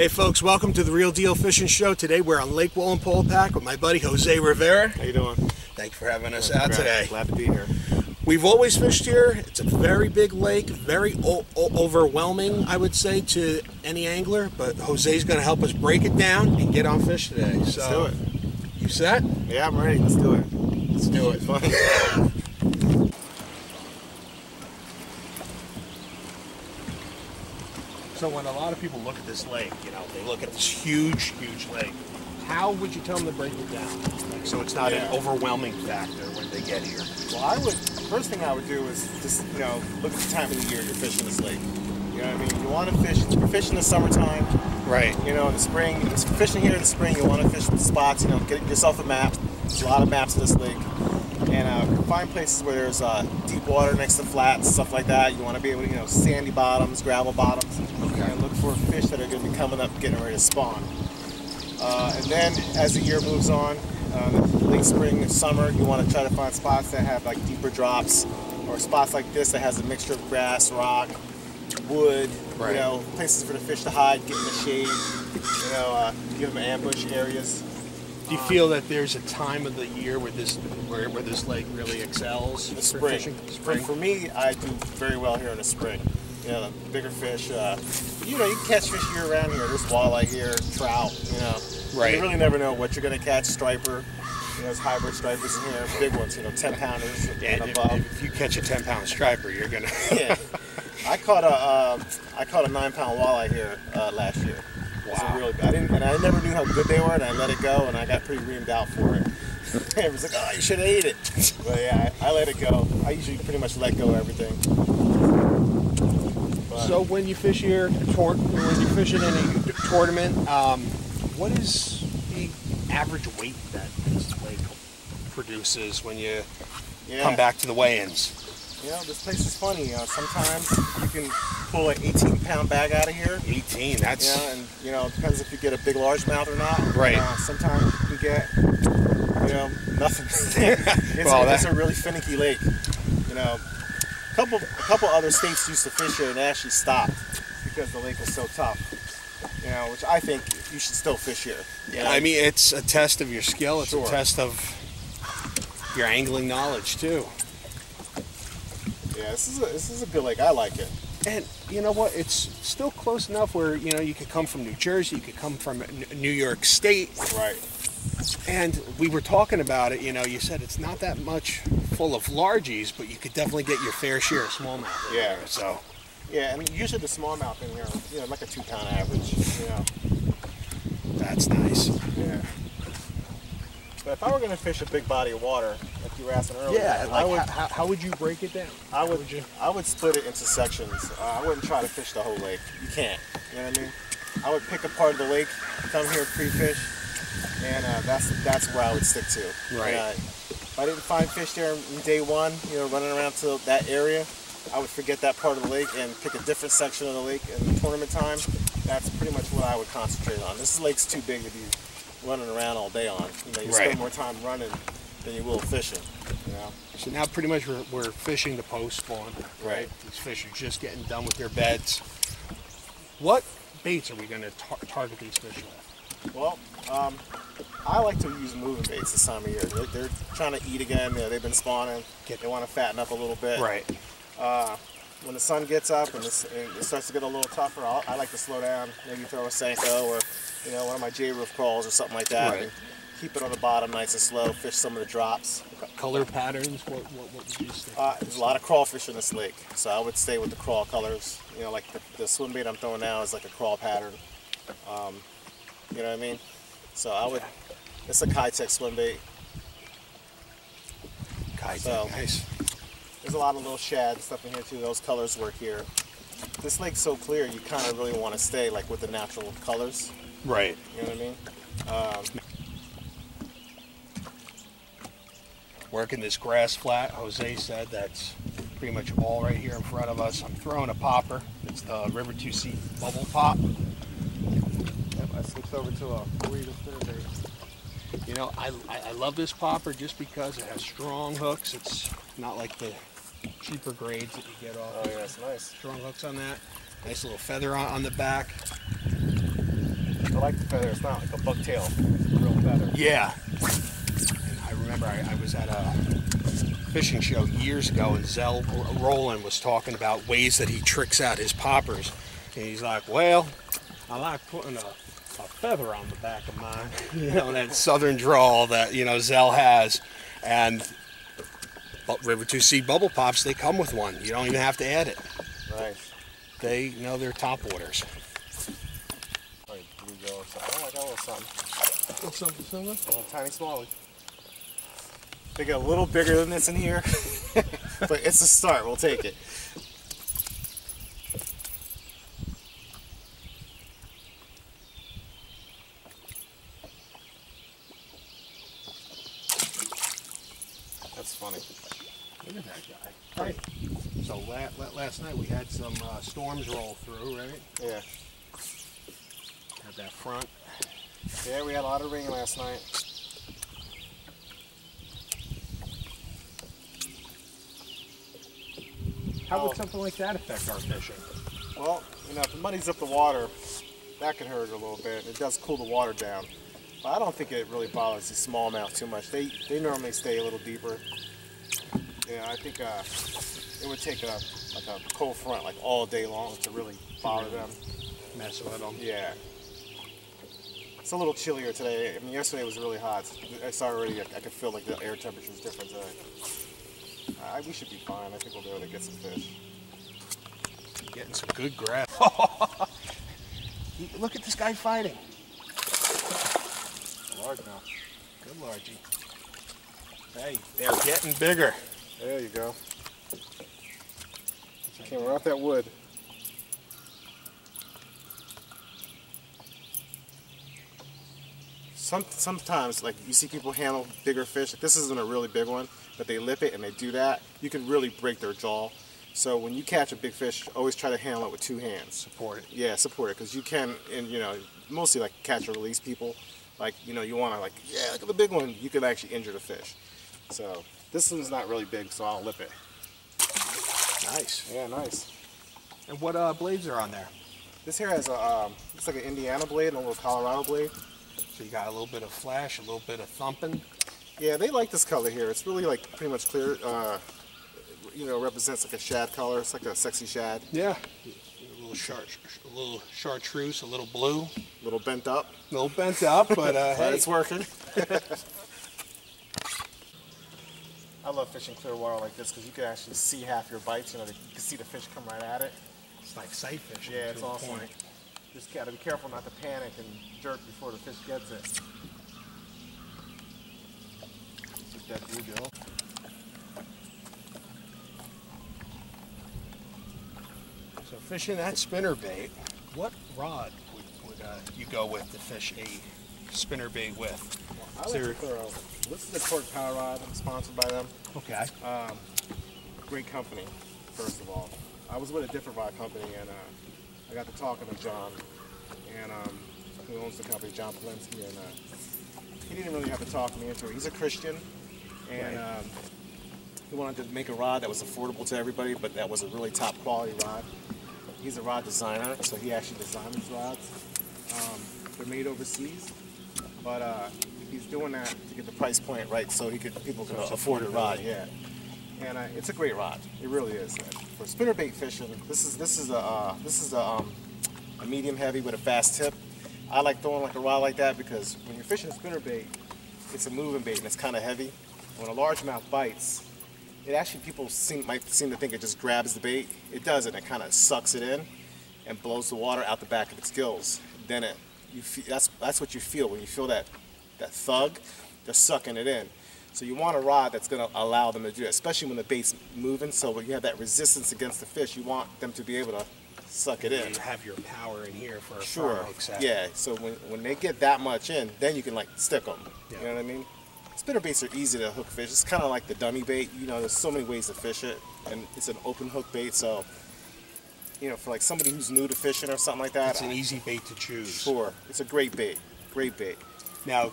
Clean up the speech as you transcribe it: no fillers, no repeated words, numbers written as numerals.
Hey folks, welcome to the Real Deal Fishing Show. Today we're on Lake Wallenpaupack with my buddy Jose Rivera. How you doing? Thank you for having us out today. Glad to be here. We've always fished here. It's a very big lake, very overwhelming, I would say, to any angler. But Jose's going to help us break it down and get on fish today. So, let's do it. You set? Yeah, I'm ready. Let's do it. Let's do it. Fun. So when a lot of people look at this lake, you know, they look at this huge, huge lake. How would you tell them to break it down? Like, so it's not an overwhelming factor when they get here. Well, first thing I would do is just, you know, look at the time of the year you're fishing this lake. You know what I mean? You want to fish, you're fishing in the summertime. Right. You know, in the spring, fishing here in the spring, you want to fish spots, you know, get yourself a map. There's a lot of maps of this lake. And find places where there's deep water next to flats, stuff like that. You want to be able to, you know, sandy bottoms, gravel bottoms. Okay. And look for fish that are going to be coming up, getting ready to spawn. And then, as the year moves on, late spring and summer, you want to try to find spots that have like deeper drops, or spots like this that has a mixture of grass, rock, wood. Right. You know, places for the fish to hide, get in the shade. You know, give them ambush areas. Do you feel that there's a time of the year where this lake really excels? The spring. Spring. For me, I do very well here in the spring. You know, the bigger fish. You know, you can catch fish year round here. There's walleye here, trout. You know, right. You really never know what you're going to catch. Striper. You know, there's hybrid stripers in here, big ones. You know, 10-pounders and above. If you catch a 10-pound striper, you're gonna. Yeah. I caught a 9-pound walleye here last year. Wow. And I never knew how good they were, and I let it go, and I got pretty reamed out for it. It was like, oh, you should have ate it. But yeah, I let it go. I usually pretty much let go of everything. But, so when you fish here, when you fish it in a tournament, what is the average weight that this lake produces when you come back to the weigh-ins? You know, this place is funny. Sometimes you can pull an 18-pound bag out of here. 18, that's... Yeah, and, you know, it depends if you get a big largemouth or not. Right. Sometimes you can get, you know, nothing. It's a really finicky lake. You know, a couple other states used to fish here and they actually stopped because the lake was so tough. You know, which I think you should still fish here. Yeah, I mean, it's a test of your skill. It's a test of your angling knowledge, too. Yeah, this is a good lake. I like it. And you know what? It's still close enough where, you know, you could come from New Jersey, you could come from New York State. Right. And we were talking about it, you know, you said it's not that much full of largies, but you could definitely get your fair share of smallmouth. Yeah. There, so. Yeah, and usually the smallmouth in here, you know, like a 2-pound average, you know. That's nice. Yeah. But if I were going to fish a big body of water, like you were asking earlier, how would you break it down? I would split it into sections. I wouldn't try to fish the whole lake. You can't. You know what I mean? I would pick a part of the lake, come here, pre-fish, and that's where I would stick to. Right. If I didn't find fish there in day one, you know, running around to that area, I would forget that part of the lake and pick a different section of the lake in the tournament time. That's pretty much what I would concentrate on. This lake's too big to be running around all day on. You know, you spend more time running than you will fishing. You know. So now pretty much we're fishing the post spawn. Right. These fish are just getting done with their beds. What baits are we going to target these fish with? Well, I like to use moving baits this time of year. They're trying to eat again. You know, they've been spawning. They want to fatten up a little bit. Right. When the sun gets up and it starts to get a little tougher, I like to slow down. Maybe throw a Senko or, you know, one of my J-roof crawls or something like that. Right. And keep it on the bottom nice and slow. Fish some of the drops. Color patterns? What would you say? There's a lot of crawfish in this lake, so I would stay with the crawl colors. You know, like the swim bait I'm throwing now is like a crawl pattern. You know what I mean? So I would. It's a Kitech swim bait. Kitech, nice. There's a lot of little shad and stuff in here too. Those colors work here. This lake's so clear, you kind of really want to stay like with the natural colors. Right. You know what I mean? Working this grass flat, Jose said that's pretty much all right here in front of us. I'm throwing a popper. It's the River 2C bubble pop. Yep, I switched over to a burrito spinnerbait. You know, I love this popper just because it has strong hooks. It's not like the cheaper grades that you get off. Oh yeah, it's nice. Strong hooks on that. Nice little feather on the back. I like the feather. It's not like a bucktail, real feather. Yeah. And I remember I was at a fishing show years ago, and Zell Roland was talking about ways that he tricks out his poppers. And he's like, well, I like putting a feather on the back of mine. You know, that southern drawl that, you know, Zell has. And River 2 Seed Bubble Pops, they come with one. You don't even have to add it. Right. They know they're Topwaters. Oh, bluegill or something. Oh, I got a little something. A little something similar? A little tiny smallie. They get a little bigger than this in here, but it's a start. We'll take it. That's funny. Look at that guy. Right. So last night we had some storms roll through, right? Yeah. Had that front. Yeah, we had a lot of rain last night. How would something like that affect our fishing? Well, you know, if it muddies up the water, that can hurt it a little bit. It does cool the water down. But I don't think it really bothers the smallmouth too much. They normally stay a little deeper. Yeah, I think it would take a cold front like all day long to really bother them. Mess with them. Yeah. It's a little chillier today. I mean, yesterday was really hot. It's already, I could feel like the air temperature is different today. We should be fine. I think we'll be able to get some fish. Getting some good grab. Look at this guy fighting. Large now. Good largie. Hey, they're getting bigger. There you go. Came right off that wood. Sometimes, like, you see people handle bigger fish. Like, this isn't a really big one, but they lip it and they do that. You can really break their jaw. So when you catch a big fish, always try to handle it with 2 hands. Support it. Yeah, support it, because you can, and you know, mostly like catch and release people. Like, you know, you want to like, yeah, look at the big one. You can actually injure the fish. So this one's not really big, so I'll lip it. Nice. Yeah, nice. And what blades are on there? This here has a, looks like an Indiana blade and a little Colorado blade. So you got a little bit of flash, a little bit of thumping. Yeah, they like this color here. It's really like pretty much clear. You know, represents like a shad color. It's like a sexy shad. Yeah. A little chartreuse, a little blue. A little bent up. A little bent up, but hey. It's working. I love fishing clear water like this because you can actually see half your bites. You know, you can see the fish come right at it. It's like sight fishing. Yeah, it's awesome. Just gotta be careful not to panic and jerk before the fish gets it. Just that bluegill. So fishing that spinnerbait, what rod would you go with to fish a spinnerbait with? I like to throw. This is a Torque Power Rod. I'm sponsored by them. Okay. Great company, first of all. I was with a different rod company, and I got to talking to John, and who owns the company, John Polinsky, and he didn't really have to talk me into it. He's a Christian, and he wanted to make a rod that was affordable to everybody, but that was a really top quality rod. He's a rod designer, so he actually designed these rods. They're made overseas, but he's doing that to get the price point right, so people can afford a rod. Yeah, and it's a great rod. It really is. For spinnerbait fishing, this is a medium heavy with a fast tip. I like throwing like a rod like that because when you're fishing a spinnerbait, it's a moving bait and it's kind of heavy. When a largemouth bites, it actually might seem to think it just grabs the bait. It doesn't. It kind of sucks it in and blows the water out the back of its gills. Then that's what you feel when you feel that thug. They're sucking it in. So you want a rod that's going to allow them to do it, especially when the bait's moving. So when you have that resistance against the fish, you want them to be able to suck it in. You have your power in here for a sure. Exactly. Yeah. So when they get that much in, then you can like stick them. Yeah. You know what I mean? Spinnerbaits are easy to hook fish. It's kind of like the dummy bait. You know, there's so many ways to fish it, and it's an open hook bait. So, you know, for like somebody who's new to fishing or something like that, it's an easy bait to choose. Sure, it's a great bait. Great bait. Now,